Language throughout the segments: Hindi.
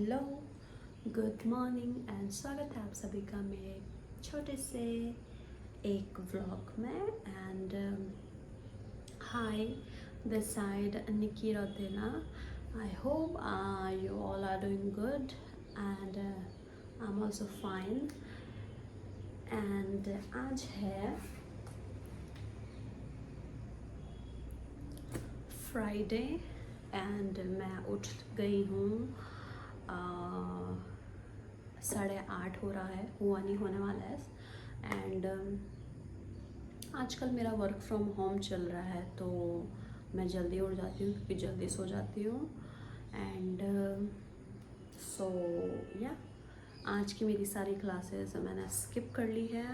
हेलो, गुड मॉर्निंग एंड स्वागत है आप सभी का मेरे छोटे से एक व्लॉग में। And hi, this side Nikki Rotela. I hope you all are doing good and I am also fine. And आज है फ्राइडे एंड मैं उठ गई हूँ। 8:30 हो रहा है, हुआ नहीं, होने वाला है। एंड आजकल मेरा वर्क फ्रॉम होम चल रहा है तो मैं जल्दी उठ जाती हूँ क्योंकि जल्दी सो जाती हूँ। एंड सो या आज की मेरी सारी क्लासेस मैंने स्किप कर ली है।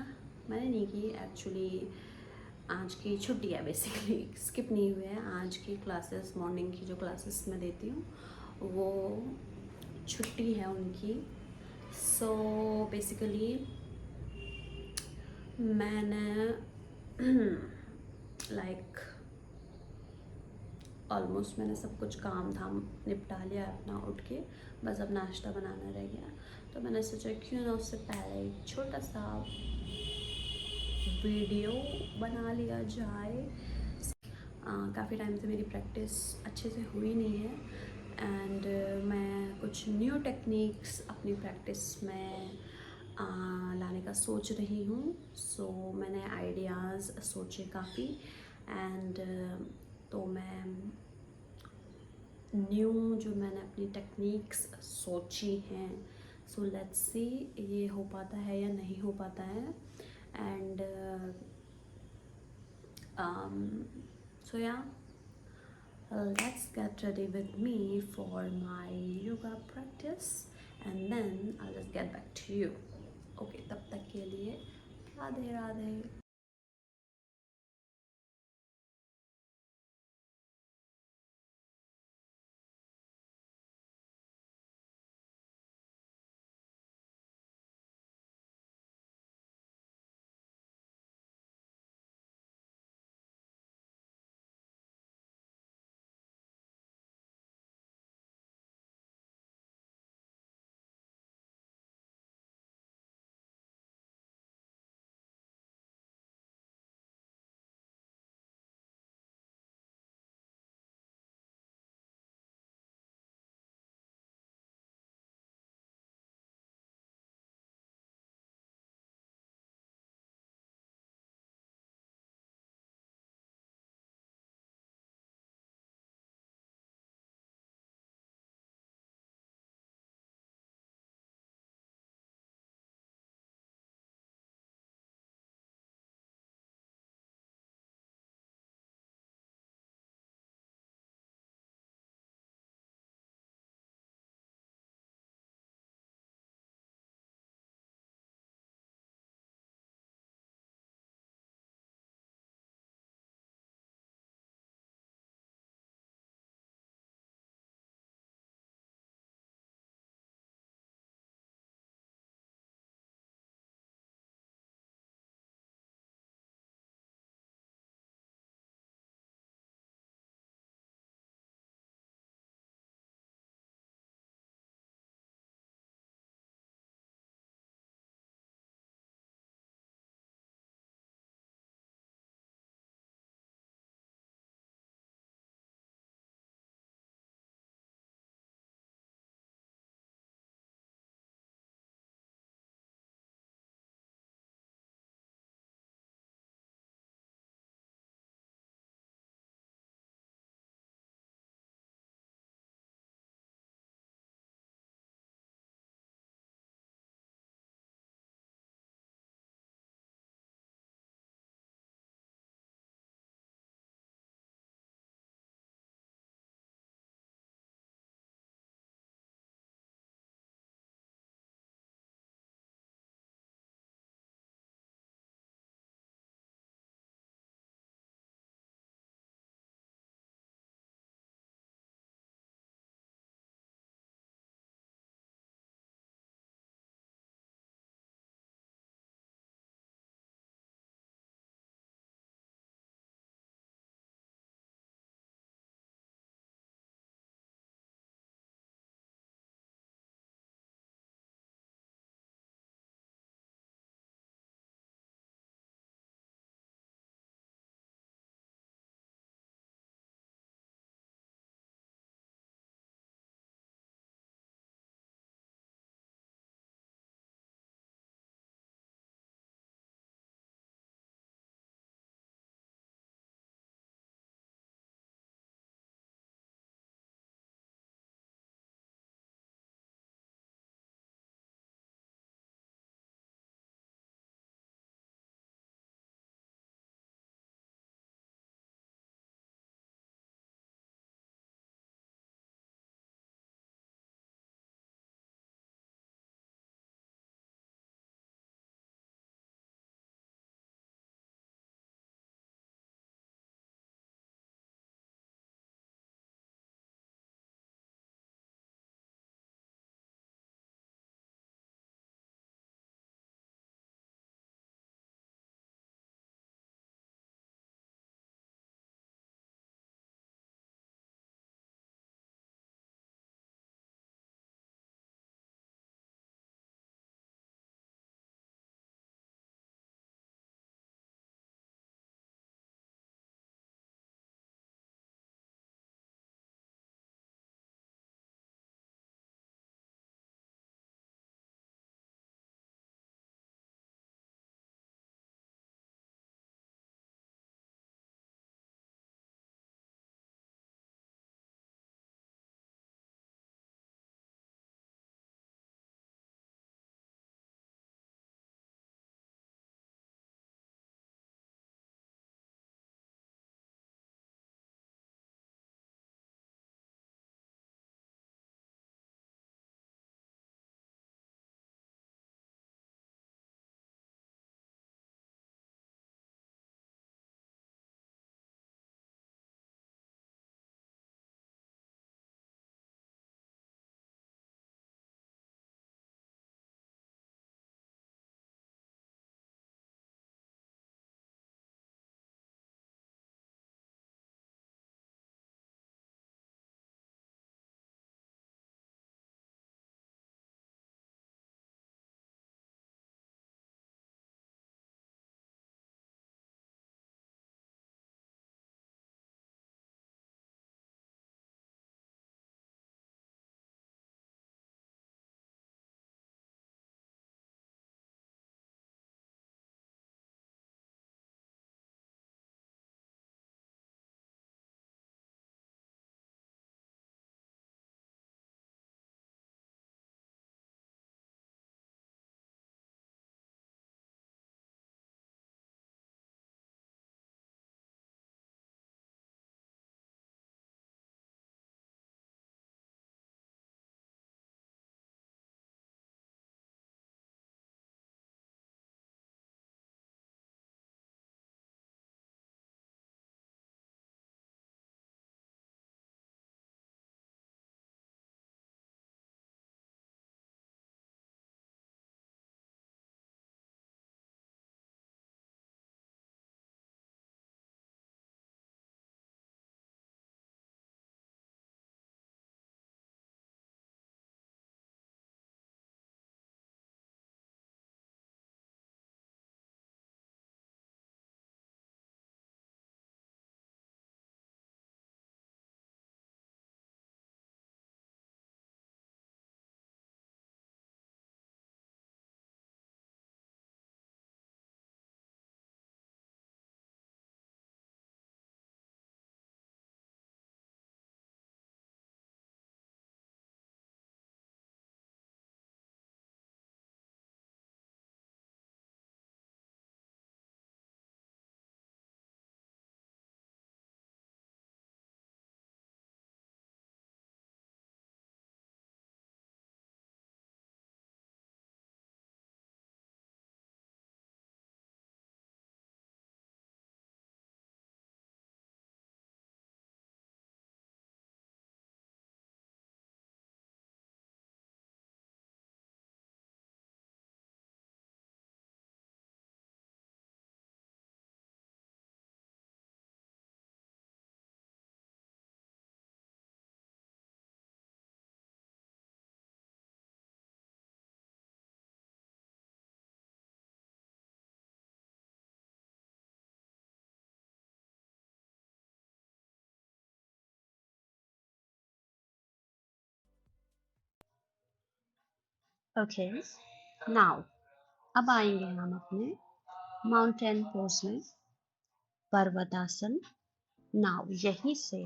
मैंने नहीं की एक्चुअली, आज की छुट्टी है, बेसिकली स्किप नहीं हुए हैं। आज की क्लासेस, मॉर्निंग की जो क्लासेस मैं देती हूँ वो छुट्टी है उनकी। सो बेसिकली मैंने लाइक ऑलमोस्ट मैंने सब कुछ काम धाम निपटा लिया अपना उठ के, बस अब नाश्ता बनाना रह गया। तो मैंने सोचा क्यों ना उससे पहले एक छोटा सा वीडियो बना लिया जाए। काफ़ी टाइम से मेरी प्रैक्टिस अच्छे से हुई नहीं है एंड मैं कुछ न्यू टेक्निक्स अपनी प्रैक्टिस में लाने का सोच रही हूँ। सो मैंने आइडियाज़ सोचे काफ़ी एंड तो मैं न्यू जो मैंने अपनी टेक्निक्स सोची हैं, सो लेट्स सी ये हो पाता है या नहीं हो पाता है। And so yeah, let's get ready with me for my yoga practice and then I'll just get back to you. Okay, तब तक के लिए राधे राधे। ओके, नाउ अब आएंगे हम अपने माउंटेन पोज में, पर्वतासन। नाउ यहीं से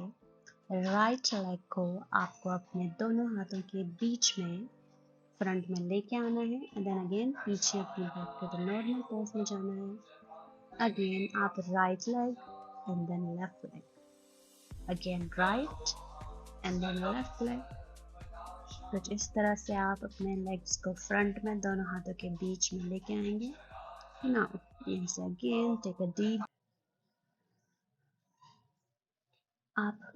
राइट लेग को आपको अपने दोनों हाथों के बीच में फ्रंट में लेके आना है, एंड देन अगेन पीछे अपने back to the normal pose में जाना है। अगेन आप right leg and then left leg, again right and then left leg. कुछ इस तरह से आप अपने लेग्स को फ्रंट में दोनों हाथों के बीच में लेके आएंगे। नाउ यहीं से अगेन टेक अ डीप, आप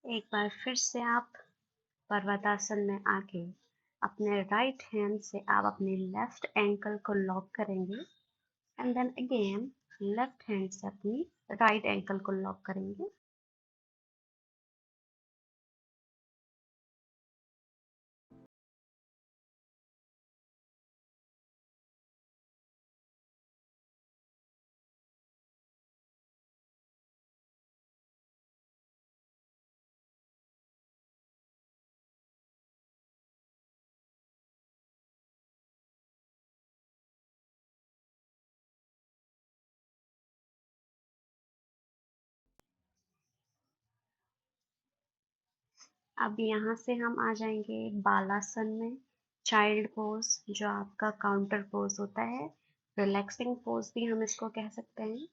एक बार फिर से आप पर्वतासन में आके अपने राइट हैंड से आप अपने लेफ्ट एंकल को लॉक करेंगे, and then again left hand से अपनी राइट एंकल को लॉक करेंगे। अब यहाँ से हम आ जाएंगे बालासन में, चाइल्ड पोज, जो आपका काउंटर पोज होता है, रिलैक्सिंग पोज भी हम इसको कह सकते हैं।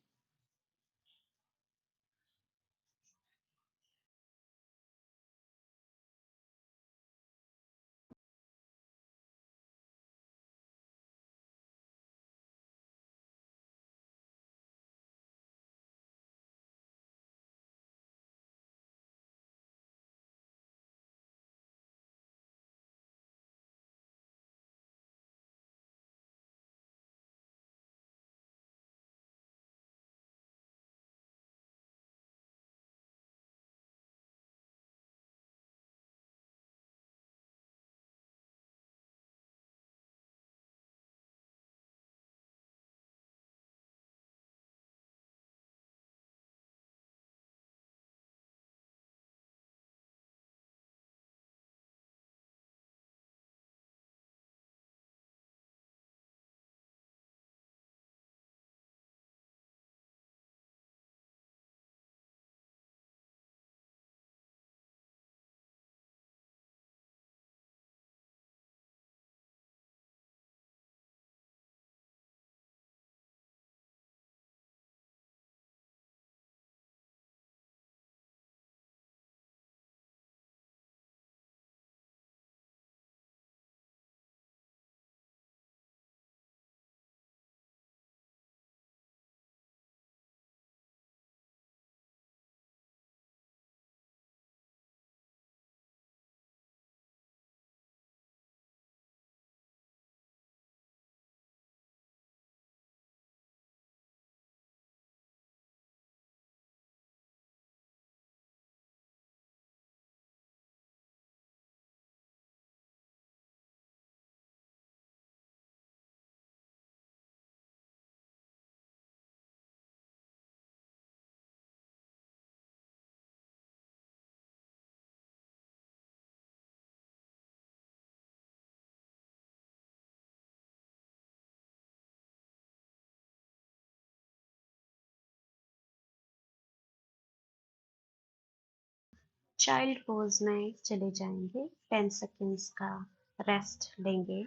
चाइल्ड पोज में चले जाएंगे, 10 सेकेंड्स का रेस्ट लेंगे।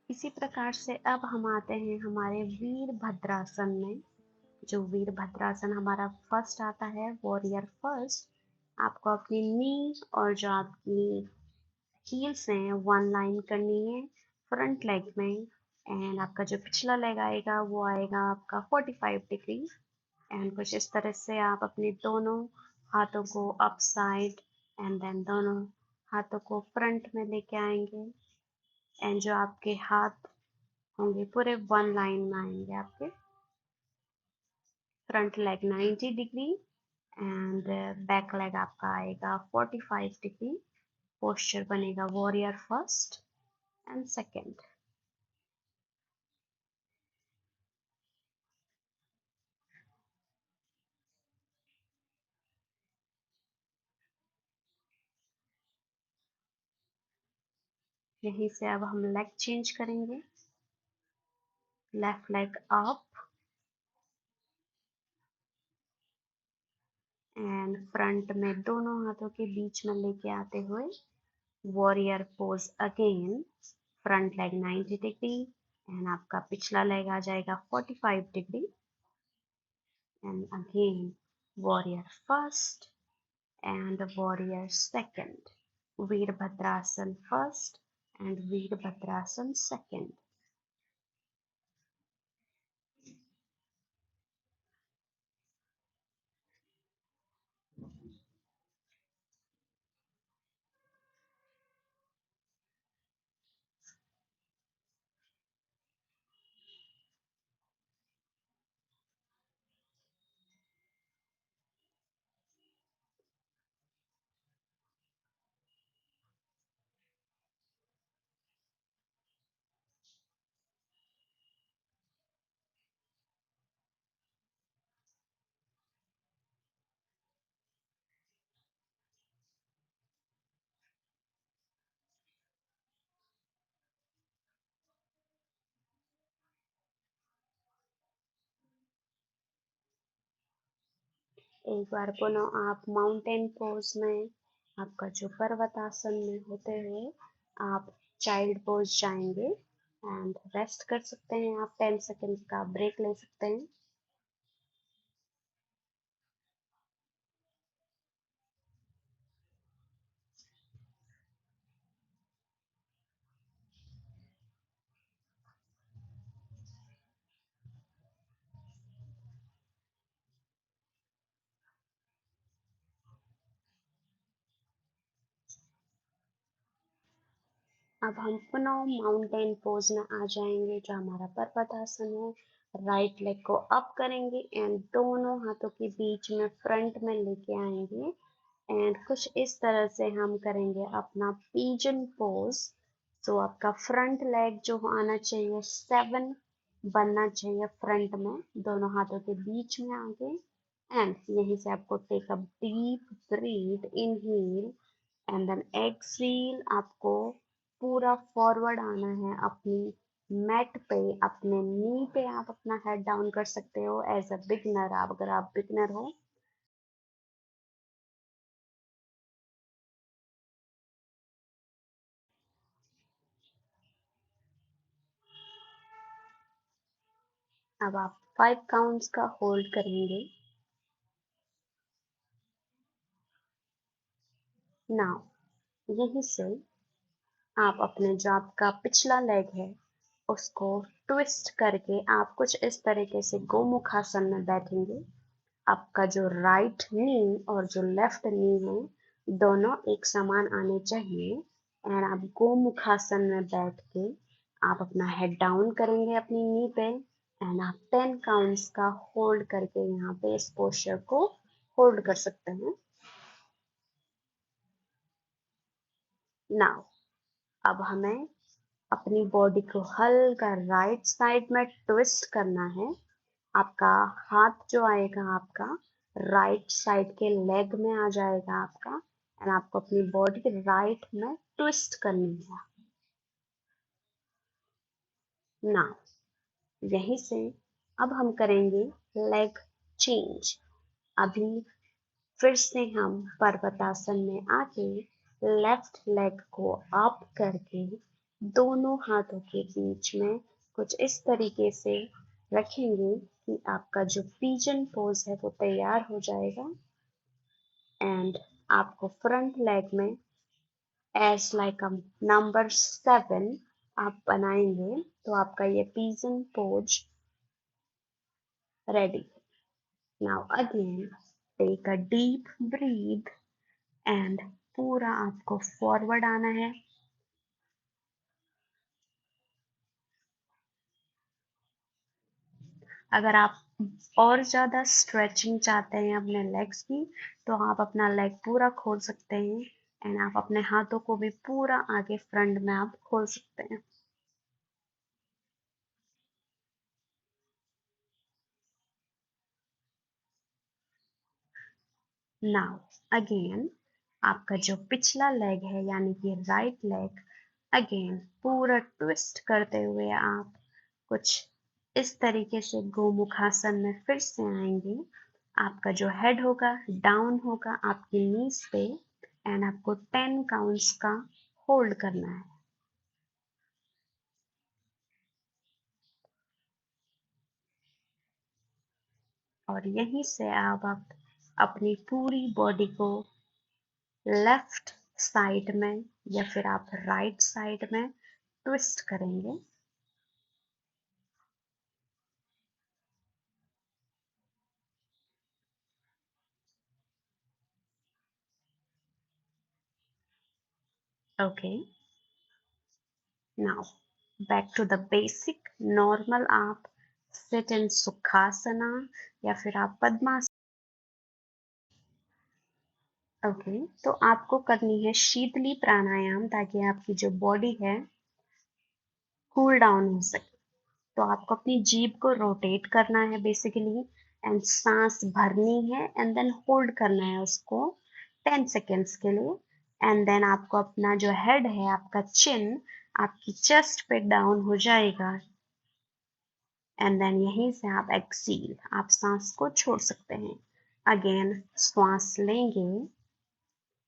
इसी प्रकार से अब हम आते हैं हमारे वीरभद्रासन में। जो वीरभद्रासन हमारा फर्स्ट आता है, वॉरियर फर्स्ट। आपको अपनी नी और जो आपकी हील्स हैं 1 लाइन करनी है फ्रंट लेग में। एंड आपका जो पिछला लेग आएगा वो आएगा आपका 45 डिग्री। एंड कुछ इस तरह से आप अपने दोनों हाथों को अप साइड एंड देन दोनों हाथों को फ्रंट में लेके आएंगे। एंड जो आपके हाथ होंगे पूरे 1 लाइन में आएंगे आपके। Front leg 90 degree and back leg आपका आएगा 45 डिग्री। पोस्चर बनेगा वॉरियर फर्स्ट एंड सेकेंड। यहीं से अब हम लेग चेंज करेंगे। Left leg up and front में दोनों हाथों के बीच में लेके आते हुए warrior pose again. Front leg 90 degree and आपका पिछला लेग आ जाएगा 45 degree. And again warrior first and warrior second. Veerbhadrasan first and Veerbhadrasan second. एक बार पुनः आप माउंटेन पोज में, आपका जो पर्वतासन में होते हुए आप चाइल्ड पोज जाएंगे। एंड रेस्ट कर सकते हैं, आप 10 सेकेंड का ब्रेक ले सकते हैं। अब हम पुनः माउंटेन पोज में आ जाएंगे, जो हमारा पर्वतासन है। राइट लेग को अप करेंगे एंड दोनों हाथों के बीच में फ्रंट में लेके आएंगे एंड कुछ इस तरह से हम करेंगे अपना पिजन पोज। तो आपका फ्रंट लेग जो आना चाहिए 7 बनना चाहिए फ्रंट में, दोनों हाथों के बीच में आगे। एंड यहीं से आपको take a deep breath, inhale and then exhale. आपको पूरा फॉरवर्ड आना है अपनी मैट पे, अपने नी पे आप अपना हेड डाउन कर सकते हो एज अ बिगनर। आप अगर आप बिगनर हो, अब आप 5 काउंट्स का होल्ड करेंगे। नाउ यहीं से आप अपने जो आपका पिछला लेग है उसको ट्विस्ट करके आप कुछ इस तरीके से गोमुखासन में बैठेंगे। आपका जो राइट नी और जो लेफ्ट नी है दोनों एक समान आने चाहिए एंड आप गोमुखासन में बैठ के आप अपना हेड डाउन करेंगे अपनी नी पे एंड आप 10 काउंट्स का होल्ड करके यहाँ पे इस पोस्चर को होल्ड कर सकते हैं। नाउ अब हमें अपनी बॉडी को हल्का राइट साइड में ट्विस्ट करना है। आपका हाथ जो आएगा आपका राइट साइड के लेग में आ जाएगा आपका एंड आपको अपनी बॉडी राइट में ट्विस्ट करनी है। नाउ यहीं से अब हम करेंगे लेग चेंज। अभी फिर से हम पर्वतासन में आके लेफ्ट लेग को अप करके दोनों हाथों के बीच में कुछ इस तरीके से रखेंगे कि आपका जो पिजन पोज है वो तैयार हो जाएगा एंड आपको फ्रंट लेग में एज लाइक अ नंबर 7 आप बनाएंगे तो आपका ये pigeon pose ready. Now again take a deep breath and पूरा आपको फॉरवर्ड आना है। अगर आप और ज़्यादा स्ट्रेचिंग चाहते हैं अपने लेग्स की तो आप अपना लेग पूरा खोल सकते हैं एंड आप अपने हाथों को भी पूरा आगे फ्रंट में आप खोल सकते हैं। नाउ अगेन आपका जो पिछला लेग है यानी कि राइट लेग अगेन पूरा ट्विस्ट करते हुए आप कुछ इस तरीके से गोमुखासन में फिर से आएंगे। आपका जो हेड होगा डाउन होगा आपकी नीज पे एंड आपको 10 काउंट्स का होल्ड करना है। और यहीं से आप अपनी पूरी बॉडी को लेफ्ट साइड में या फिर आप राइट साइड में ट्विस्ट करेंगे। Okay, now back to the basic normal. आप सिट इन सुखासना या फिर आप पद्मासन। ओके, तो आपको करनी है शीतली प्राणायाम ताकि आपकी जो बॉडी है कूल डाउन हो सके। तो आपको अपनी जीभ को रोटेट करना है बेसिकली एंड सांस भरनी है एंड देन होल्ड करना है उसको 10 सेकेंड्स के लिए एंड देन आपको अपना जो हेड है आपका चिन आपकी चेस्ट पे डाउन हो जाएगा एंड देन यहीं से आप एक्सील आप सांस को छोड़ सकते हैं। अगेन श्वास लेंगे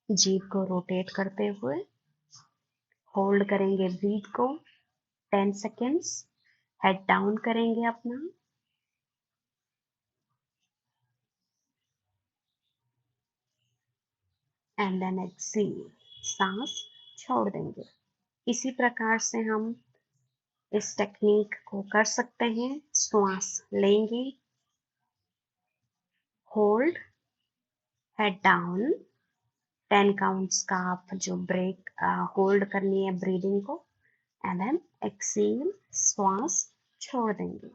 जीभ को रोटेट करते हुए, होल्ड करेंगे ब्रीथ को 10 सेकेंड्स, हेड डाउन करेंगे अपना एंड देन एक्सेल सांस छोड़ देंगे। इसी प्रकार से हम इस टेक्निक को कर सकते हैं। श्वास लेंगे, होल्ड, हेड डाउन, 10 काउंट्स का आप जो ब्रेक होल्ड करनी है ब्रीदिंग को एंड देन एक्सेल, श्वास छोड़ देंगे।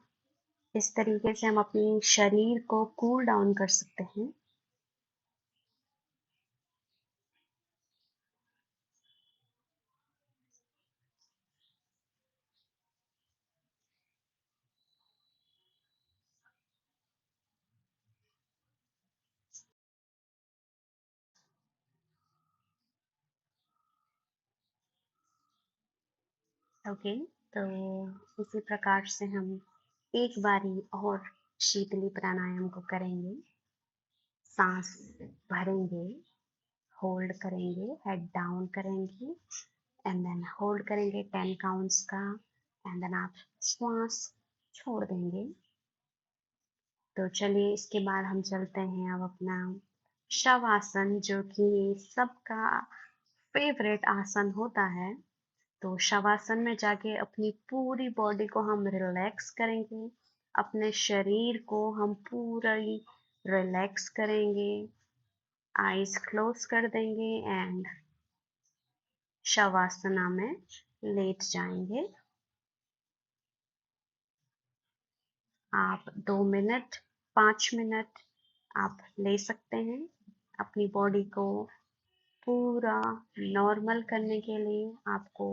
इस तरीके से हम अपने शरीर को कूल डाउन कर सकते हैं। ओके, तो इसी प्रकार से हम एक बारी और शीतली प्राणायाम को करेंगे। सांस भरेंगे, होल्ड करेंगे, हेड डाउन करेंगे एंड देन होल्ड करेंगे 10 काउंट्स का एंड देन आप श्वास छोड़ देंगे। तो चलिए इसके बाद हम चलते हैं अब अपना शवासन, जो कि सबका फेवरेट आसन होता है। तो शवासन में जाके अपनी पूरी बॉडी को हम रिलैक्स करेंगे, अपने शरीर को हम पूरा ही रिलैक्स करेंगे, आईज क्लोज कर देंगे एंड शवासना में लेट जाएंगे। आप 2 मिनट, 5 मिनट आप ले सकते हैं अपनी बॉडी को पूरा नॉर्मल करने के लिए। आपको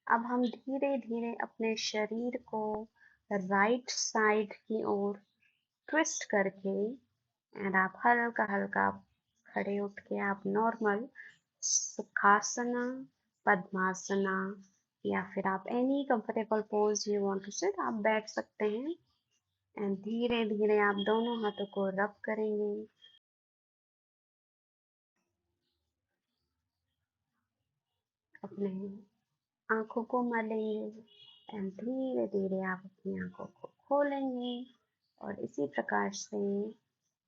अब हम धीरे धीरे अपने शरीर को राइट साइड की ओर ट्विस्ट करके एंड आप हल्का हल्का खड़े उठ के आप नॉर्मल सुखासना, पद्मासना या फिर आप any comfortable pose you want to sit आप बैठ सकते हैं। एंड धीरे धीरे आप दोनों हाथों को रब करेंगे, अपने आंखों को मलेंगे एंड धीरे धीरे आप अपनी आंखों को खोलेंगे। और इसी प्रकार से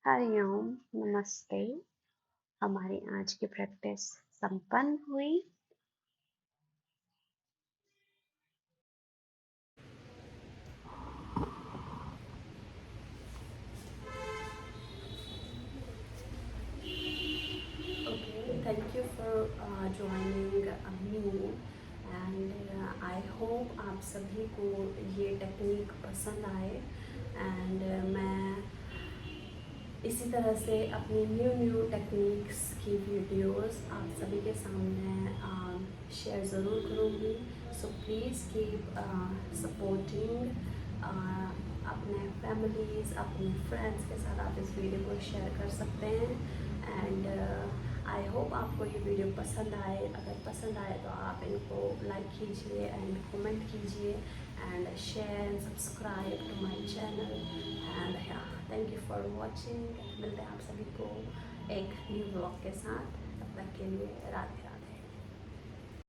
हरिओम, नमस्ते, हमारी आज की प्रैक्टिस संपन्न हुई। Okay, thank you for joining me and I hope आप सभी को ये टेक्निक पसंद आए एंड मैं इसी तरह से अपनी न्यू टेक्निक्स की वीडियोस आप सभी के सामने शेयर ज़रूर करूँगी। सो प्लीज़ कीप सपोर्टिंग, अपने फैमिलीज़, अपने फ्रेंड्स के साथ आप इस वीडियो को शेयर कर सकते हैं एंड आई होप आपको ये वीडियो पसंद आए। अगर पसंद आए तो आप इनको लाइक कीजिए एंड कमेंट कीजिए and share and subscribe to my channel and thank you for watching. मिलते हैं आप सभी को एक न्यू ब्लॉग के साथ, तब तक के लिए राधे राधे।